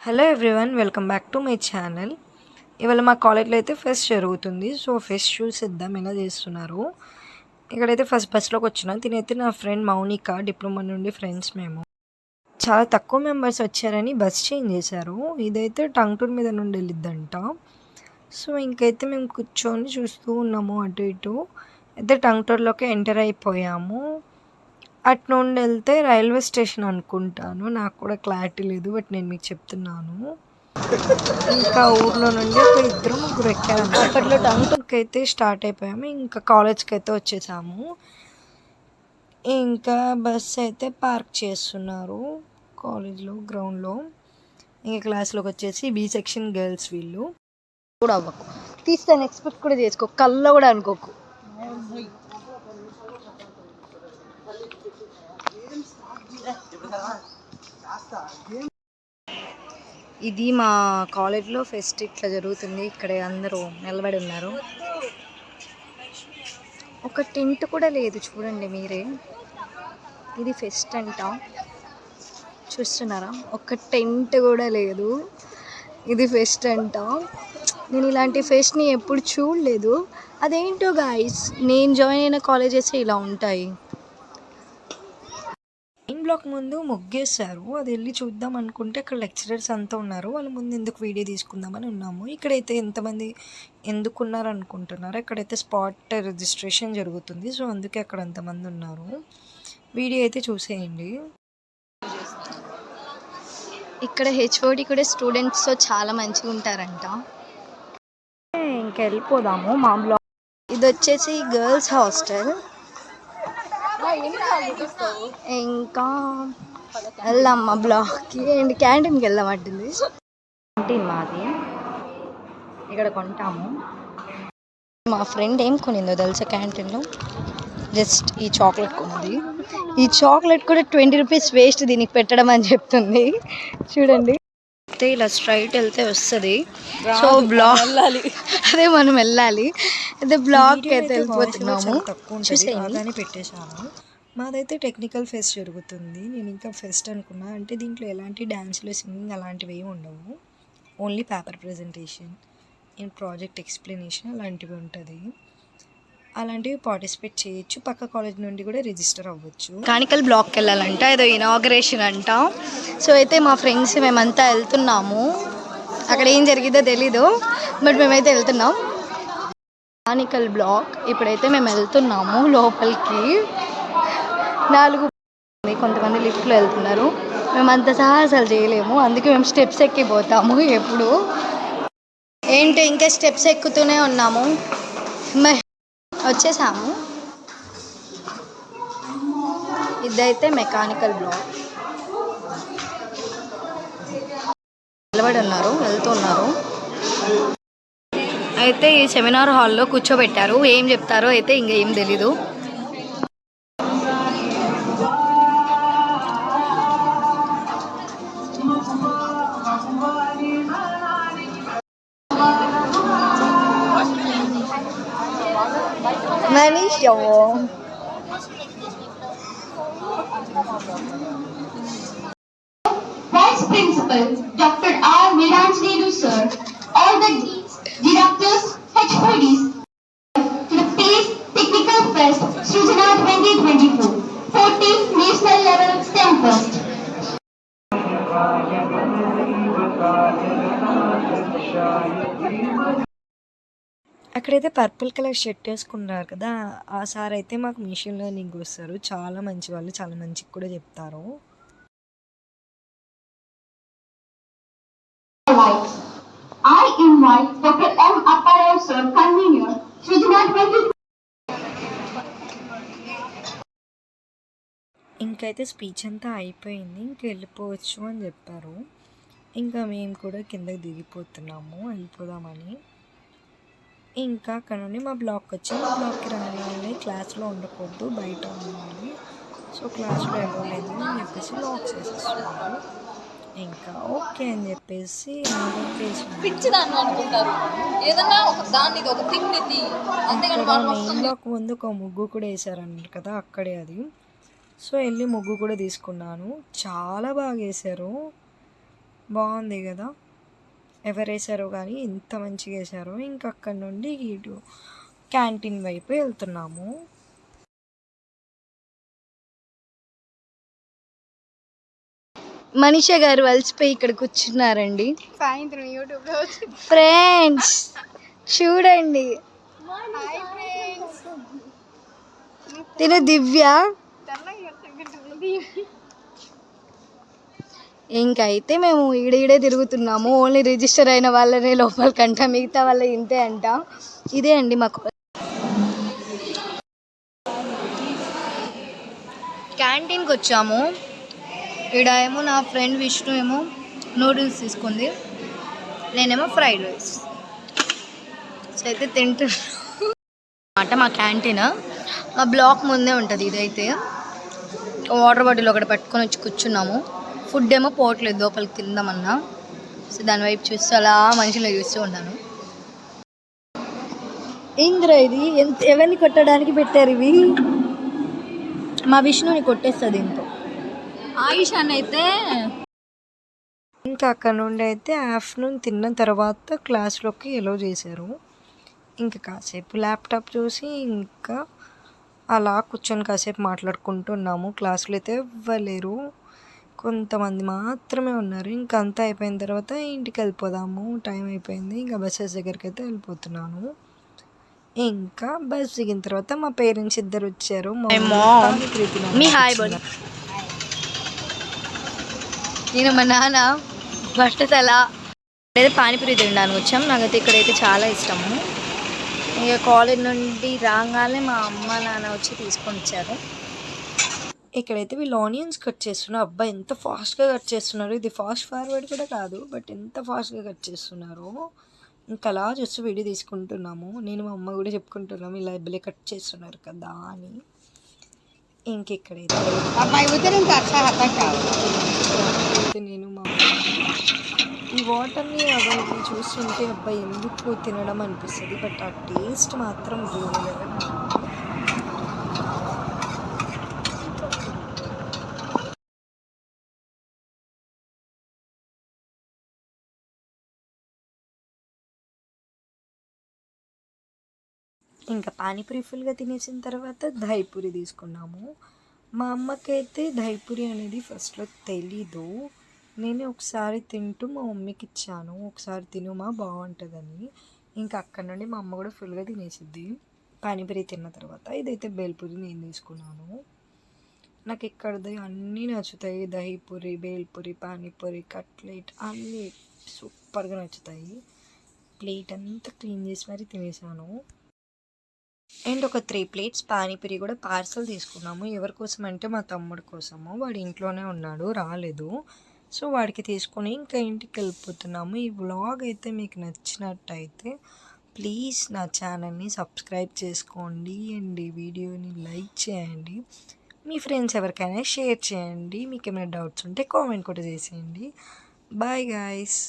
Hello everyone, welcome back to my channel. ఇవాళ మా కాలేజ్లో అయితే ఫెస్ట్ జరుగుతుంది. సో ఫెస్ట్ చూసిద్దాం ఎలా చేస్తున్నారు. ఇక్కడైతే ఫస్ట్ బస్లోకి వచ్చినా. తినైతే నా ఫ్రెండ్ మౌనిక, డిప్లొమా నుండి ఫ్రెండ్స్ మేము. చాలా తక్కువ మెంబర్స్ వచ్చారని బస్ చేంజ్ చేశారు. ఇదైతే టంగుటూరు మీద నుండి వెళ్ళిద్దంట. సో ఇంకైతే మేము కూర్చొని చూస్తూ ఉన్నాము అటు ఇటు. అయితే టంగుటూరులోకి ఎంటర్ అయిపోయాము. అటు నుండి వెళ్తే రైల్వే స్టేషన్ అనుకుంటాను, నాకు కూడా క్లారిటీ లేదు, బట్ నేను మీకు చెప్తున్నాను. ఇంకా ఊర్లో నుండి ఒక ఇద్దరు ముగ్గురు ఎక్కారు. అప్పట్లో టంగుటూరుకి అయితే స్టార్ట్ అయిపోయాము. ఇంకా కాలేజ్కి అయితే వచ్చేసాము. ఇంకా బస్ అయితే పార్క్ చేస్తున్నారు కాలేజ్లో గ్రౌండ్లో. ఇంకా క్లాస్లోకి వచ్చేసి బి సెక్షన్ గర్ల్స్. వీళ్ళు కూడా అవ్వకు, తీస్తాను ఎక్స్పెక్ట్ కూడా చేసుకో, కళ్ళ కూడా అనుకోకు. ఇది మా కాలేజ్లో ఫెస్ట్ ఇట్లా జరుగుతుంది. ఇక్కడ అందరూ నిలబడి ఉన్నారు. ఒక టెంట్ కూడా లేదు, చూడండి మీరే. ఇది ఫెస్ట్ అంట, చూస్తున్నారా? ఒక టెంట్ కూడా లేదు. ఇది ఫెస్ట్ అంట. నేను ఇలాంటి ఫెస్ట్ని ఎప్పుడు చూడలేదు. అదేంటో గాయస్, నేను జాయిన్ అయిన కాలేజెస్ ఇలా ఉంటాయి. మెయిన్ బ్లాక్ ముందు ముగ్గేశారు, అది వెళ్ళి చూద్దాం అనుకుంటే అక్కడ లెక్చరర్స్ అంతా ఉన్నారు. వాళ్ళ ముందు ఎందుకు వీడియో తీసుకుందామని ఉన్నాము. ఇక్కడైతే ఎంతమంది ఎందుకున్నారు అనుకుంటున్నారు, ఇక్కడైతే స్పాట్ రిజిస్ట్రేషన్ జరుగుతుంది. సో అందుకే అక్కడ అంతమంది ఉన్నారు. వీడియో అయితే చూసేయండి. ఇక్కడ హెచ్ఓడి కూడా స్టూడెంట్స్తో చాలా మంచిగా ఉంటారంట. ఇంకా వెళ్ళిపోదాము మా బ్లాక్. ఇది వచ్చేసి గర్ల్స్ హాస్టల్. ఇంకా వెళ్దాం మా బ్లాక్కి. అండ్ క్యాంటీన్కి వెళ్దామంటుంది. క్యాంటీన్ మాది, ఇక్కడ కొంటాము. మా ఫ్రెండ్ ఏం కొనిందో తెలుసా క్యాంటీన్లో? జస్ట్ ఈ చాక్లెట్ కొన్నది. ఈ చాక్లెట్ కూడా 20 రూపీస్ వేస్ట్ దీనికి పెట్టడం అని చెప్తుంది. చూడండి, అయితే ఇలా స్ట్రైట్ వెళ్తే వస్తుంది. సో బ్లాక్ అదే మనం వెళ్ళాలి. అయితే బ్లాక్ అయితే వెళ్ళిపోతున్నాము. చూసేయాలని పెట్టేశాను. మాదైతే టెక్నికల్ ఫెస్ట్ జరుగుతుంది. నేను ఇంకా ఫెస్ట్ అనుకున్నా, అంటే దీంట్లో ఎలాంటి డ్యాన్స్లు, సింగింగ్ అలాంటివి ఏమి ఉండవు. Only paper presentation and project explanation అలాంటివి ఉంటుంది. అలాంటివి పార్టిసిపేట్ చేయొచ్చు. పక్క కాలేజ్ నుండి కూడా రిజిస్టర్ అవ్వచ్చు. కానికల్ బ్లాక్కి వెళ్ళాలంట, ఏదో ఇనాగరేషన్ అంట. సో అయితే మా ఫ్రెండ్స్ మేమంతా వెళ్తున్నాము. అక్కడ ఏం జరిగిందో తెలీదు, బట్ మేమైతే వెళ్తున్నాం కానికల్ బ్లాక్. ఇప్పుడైతే మేము వెళ్తున్నాము లోపలికి. 4 కొంతమంది లిఫ్ట్లో వెళ్తున్నారు. మేము అంత సాహసాలు చేయలేము, అందుకే మేము స్టెప్స్ ఎక్కిపోతాము ఎప్పుడు. ఏంటి ఇంకా స్టెప్స్ ఎక్కుతూనే ఉన్నాము. వచ్చేసాము. ఇదైతే మెకానికల్ బ్లాక్. నిలబడి ఉన్నారు, వెళ్తున్నారు. అయితే ఈ సెమినార్ హాల్లో కూర్చోబెట్టారు. ఏం చెప్తారో అయితే ఇంకా ఏం తెలీదు. Manisha. Vice Principal Dr. R. Viranjneedu sir, all the deans, directors, HODs to the PACE Technical Fest Srijana 2024, 14th National Level STEM Fest. అక్కడైతే పర్పుల్ కలర్ షర్ట్ వేసుకున్నారు కదా, ఆ సార్ అయితే మాకు మిషన్ లెర్నింగ్ వస్తారు. చాలా మంచి వాళ్ళు, చాలా మంచిగా కూడా చెప్తారు. I invite Dr. M. Apparel sir, convener, Srijana 2024. ఇంకైతే స్పీచ్ అంతా అయిపోయింది, ఇంక వెళ్ళిపోవచ్చు అని చెప్పారు. ఇంకా మేము కూడా కిందకి దిగిపోతున్నాము వెళ్ళిపోదామని. ఇంకా అక్కడ నుండి మా బ్లాక్ వచ్చి, మా బ్లాక్కి రాగానే క్లాస్లో ఉండకూడదు, బయట ఉండాలి. సో క్లాస్లో వెళ్ళలేదు అని చెప్పేసి లాక్ చేసేస్తున్నారు. ఇంకా ఓకే అని చెప్పేసి మెయిన్ బ్లాక్ ముందు ఒక ముగ్గు కూడా వేసారన్నారు కదా, అక్కడే అది. సో వెళ్ళి ముగ్గు కూడా తీసుకున్నాను. చాలా బాగా వేశారు. బాగుంది కదా, ఎవరు వేసారో కానీ ఎంత మంచిగా వేసారో. ఇంకా అక్కడ నుండి ఇటు క్యాంటీన్ వైపు వెళ్తున్నాము. మనీషా గారు అలసిపోయి ఇక్కడ కూర్చున్నారండి. సాయంత్రం యూట్యూబ్లో ఫ్రెండ్స్ చూడండి, తిను దివ్య. ఇంకైతే మేము ఈడే తిరుగుతున్నాము. ఓన్లీ రిజిస్టర్ అయిన వాళ్ళనే లోపలికంట, మిగతా వాళ్ళ ఇంతే అంట. ఇదే అండి మాకు క్యాంటీన్కి వచ్చాము. ఇక్కడ ఏమో నా ఫ్రెండ్ విష్ణు ఏమో నూడిల్స్ తీసుకుంది, నేనేమో ఫ్రైడ్ రైస్. సో అయితే తింటున్నా మా క్యాంటీన్ మా బ్లాక్ ముందే ఉంటుంది. ఇదైతే వాటర్ బాటిల్ ఒకటి పట్టుకొని వచ్చి కూర్చున్నాము. ఫుడ్ ఏమో పోవట్లేదు లోపలికి తిందామన్నా. సో దాని వైపు చూస్తూ అలా మనుషులు చూస్తూ ఉన్నాను. ఏంద్రా ఇది, ఎవరిని కొట్టడానికి పెట్టారు ఇవి? మా విష్ణుని కొట్టేస్తుంది ఇంకో ఆయుషాన్ అయితే. ఇంకా అక్కడ నుండి అయితే ఆఫ్టర్నూన్ తిన్న తర్వాత క్లాస్లోకి ఎలో చేశారు. ఇంకా కాసేపు ల్యాప్టాప్ చూసి ఇంకా అలా కూర్చొని కాసేపు మాట్లాడుకుంటున్నాము. క్లాసులో అయితే ఇవ్వలేరు, కొంతమంది మాత్రమే ఉన్నారు. ఇంకా అంతా అయిపోయిన తర్వాత ఇంటికి వెళ్ళిపోదాము, టైం అయిపోయింది. ఇంకా బస్సెస్ దగ్గరికి అయితే వెళ్ళిపోతున్నాను. ఇంకా బస్ దిగిన తర్వాత మా పేరెంట్స్ ఇద్దరు వచ్చారు. మీ హాయ్ బోల్. నేను మా నాన్న బట్టతల అయితే పానీపూరి తినడానికి వచ్చాం. నాకైతే ఇక్కడైతే చాలా ఇష్టము. ఇక కాలేజ్ నుండి రాగానే మా అమ్మ నాన్న వచ్చి తీసుకొని వచ్చారు. ఇక్కడైతే వీళ్ళు ఆనియన్స్ కట్ చేస్తున్నారు. అబ్బాయి ఎంత ఫాస్ట్గా కట్ చేస్తున్నారు. ఇది ఫాస్ట్ ఫార్వర్డ్ కూడా కాదు, బట్ ఎంత ఫాస్ట్గా కట్ చేస్తున్నారు. ఇంకా అలా చూస్తూ వీడియో తీసుకుంటున్నాము. నేను మా అమ్మ కూడా చెప్పుకుంటున్నాము, ఇలా ఇబ్బలే కట్ చేస్తున్నారు కదా అని. ఇంకెక్కడైతే నేను మా ఈ వాటర్ని అవన్నీ చూస్తుంటే అబ్బాయి ఎందుకు తినడం అనిపిస్తుంది, బట్ ఆ టేస్ట్ మాత్రం వేరే. ఇంకా పానీపూరి ఫుల్గా తినేసిన తర్వాత దహిపూరి తీసుకున్నాము. మా అమ్మకైతే దహిపూరి అనేది ఫస్ట్లో తెలీదు. నేనే ఒకసారి తింటూ మా మమ్మీకి ఇచ్చాను, ఒకసారి తినుమా బాగుంటుందని. ఇంకా అక్కడ నుండి మా అమ్మ కూడా ఫుల్గా తినేసిద్ది పానీపూరి తిన్న తర్వాత. ఇదైతే బేల్పూరి నేను తీసుకున్నాను. నాకు ఇక్కడది అన్నీ నచ్చుతాయి, దహిపూరి, బేల్పూరి, పానీపూరి, కట్లెట్ అన్నీ సూపర్గా నచ్చుతాయి. ప్లేట్ అంతా క్లీన్ చేసి మరి తినేసాను. అండ్ ఒక 3 ప్లేట్స్ పానీపూరి కూడా పార్సల్ తీసుకున్నాము. ఎవరి కోసం అంటే మా తమ్ముడు కోసము. వాడు ఇంట్లోనే ఉన్నాడు, రాలేదు. సో వాడికి తీసుకొని ఇంకా ఇంటికి వెళ్ళిపోతున్నాము. ఈ వ్లాగ్ అయితే మీకు నచ్చినట్టయితే ప్లీజ్ నా ఛానల్ని సబ్స్క్రైబ్ చేసుకోండి అండ్ ఈ వీడియోని లైక్ చేయండి. మీ ఫ్రెండ్స్ ఎవరికైనా షేర్ చేయండి. మీకు ఏమైనా డౌట్స్ ఉంటే కామెంట్ కూడా చేసేయండి. Bye guys.